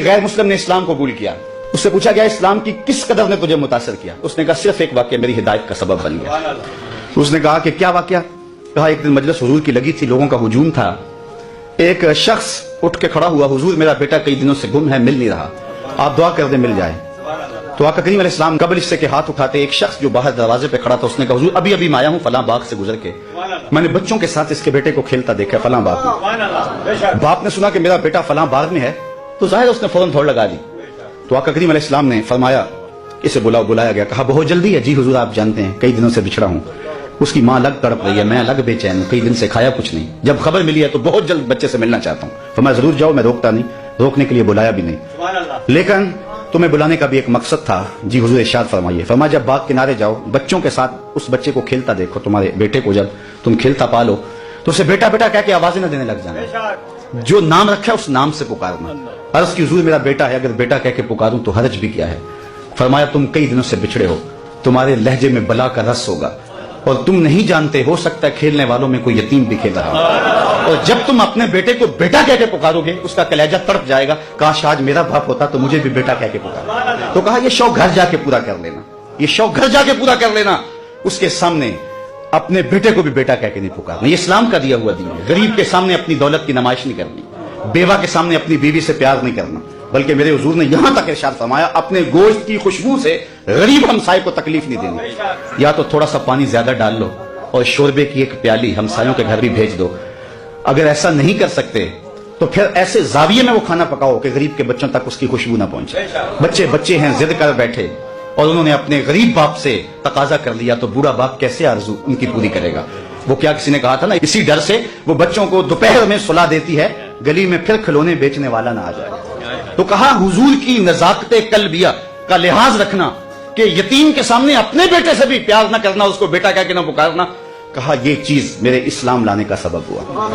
غیر مسلم نے اسلام قبول کیا. اس سے پوچھا گیا اسلام کی کس قدر نے تجھے متاثر کیا؟ اس نے کہا صرف ایک واقعہ میری ہدایت کا سبب بن گیا. اس نے کہا کہ کیا واقعہ؟ کہا ایک دن مجلس حضور کی لگی تھی، لوگوں کا ہجوم تھا. ایک شخص اٹھ کے کھڑا ہوا، حضور میرا بیٹا کئی دنوں سے گم ہے، مل نہیں رہا، آپ دعا کر دیں مل جائے. تو آقا کریم علیہ السلام قبل اس سے کہ ہاتھ اٹھاتے ایک شخص جو باہر دروازے پہ کھڑا تھا اس نے کہا حضور ابھی میں آیا ہوں فلاں باغ سے گزر کے، میں نے بچوں کے ساتھ اس کے بیٹے کو کھیلتا دیکھا فلاں باغ میں. باپ نے سنا کہ میرا بیٹا فلاں باغ میں ہے تو ظاہر اس نے فوراً دوڑ لگا دی. تو آقا کریم علیہ السلام نے فرمایا اسے بلایا گیا. کہا بہت جلدی ہے؟ جی حضور آپ جانتے ہیں کئی دنوں سے بچھڑا ہوں، اس کی ماں الگ تڑپ رہی ہے، میں الگ بے چین ہوں، کئی دن سے کھایا کچھ نہیں، جب خبر ملی ہے تو بہت جلد بچے سے ملنا چاہتا ہوں. فرمایا ضرور جاؤ، میں روکتا نہیں، روکنے کے لیے بلایا بھی نہیں، لیکن تمہیں بلانے کا بھی ایک مقصد تھا. جی حضور ارشاد فرمائیے. فرمایا جب باغ کنارے جاؤ بچوں کے ساتھ اس بچے کو کھیلتا دیکھو، تمہارے بیٹے کو جب تم کھیلتا پالو تو اسے بیٹا بیٹا کہہ کے آوازیں نہ دینے لگ جانا، جو نام رکھا ہے اس نام سے پکارنا. عرض کی حضور میرا بیٹا ہے، اگر بیٹا کہہ کے پکاروں تو حرج بھی کیا ہے؟ فرمایا تم کئی دنوں سے بچھڑے ہو، تمہارے لہجے میں بلا کا رس ہوگا اور تم نہیں جانتے، ہو سکتا ہے کھیلنے والوں میں کوئی یتیم بھی کھیل رہا ہو، اور جب تم اپنے بیٹے کو بیٹا کہہ کے پکارو گے اس کا کلیجہ تڑپ جائے گا، کاش آج میرا باپ ہوتا تو مجھے بھی بیٹا کہہ کے پکارا. تو کہا یہ شوق گھر جا کے پورا کر لینا، یہ شوق گھر جا کے پورا کر لینا، اس کے سامنے اپنے بیٹے کو بھی بیٹا کہہ کے نہیں پکارنا. یہ اسلام کا دیا ہوا دین ہے. غریب کے سامنے اپنی دولت کی نمائش نہیں کرنی، بیوہ کے سامنے اپنی بیوی سے پیار نہیں کرنا، بلکہ میرے حضور نے یہاں تک ارشاد فرمایا اپنے گوشت کی خوشبو سے غریب ہمسائے کو تکلیف نہیں دینی. یا تو تھوڑا سا پانی زیادہ ڈال لو اور شوربے کی ایک پیالی ہمسایوں کے گھر بھی بھیج دو. اگر ایسا نہیں کر سکتے تو پھر ایسے زاویے میں وہ کھانا پکاؤ کہ غریب کے بچوں تک اس کی خوشبو نہ پہنچے. بچے ہیں ضد کر بیٹھے اور انہوں نے اپنے غریب باپ سے تقاضا کر لیا تو بوڑھا باپ کیسے آرزو ان کی پوری کرے گا؟ وہ کیا کسی نے کہا تھا نا، اسی ڈر سے وہ بچوں کو دوپہر میں سلا دیتی ہے گلی میں پھر کھلونے بیچنے والا نہ آ جائے. تو کہا حضور کی نزاکت قلبیہ کا لحاظ رکھنا کہ یتیم کے سامنے اپنے بیٹے سے بھی پیار نہ کرنا، اس کو بیٹا کہہ کے نہ پکارنا. کہا یہ چیز میرے اسلام لانے کا سبب ہوا.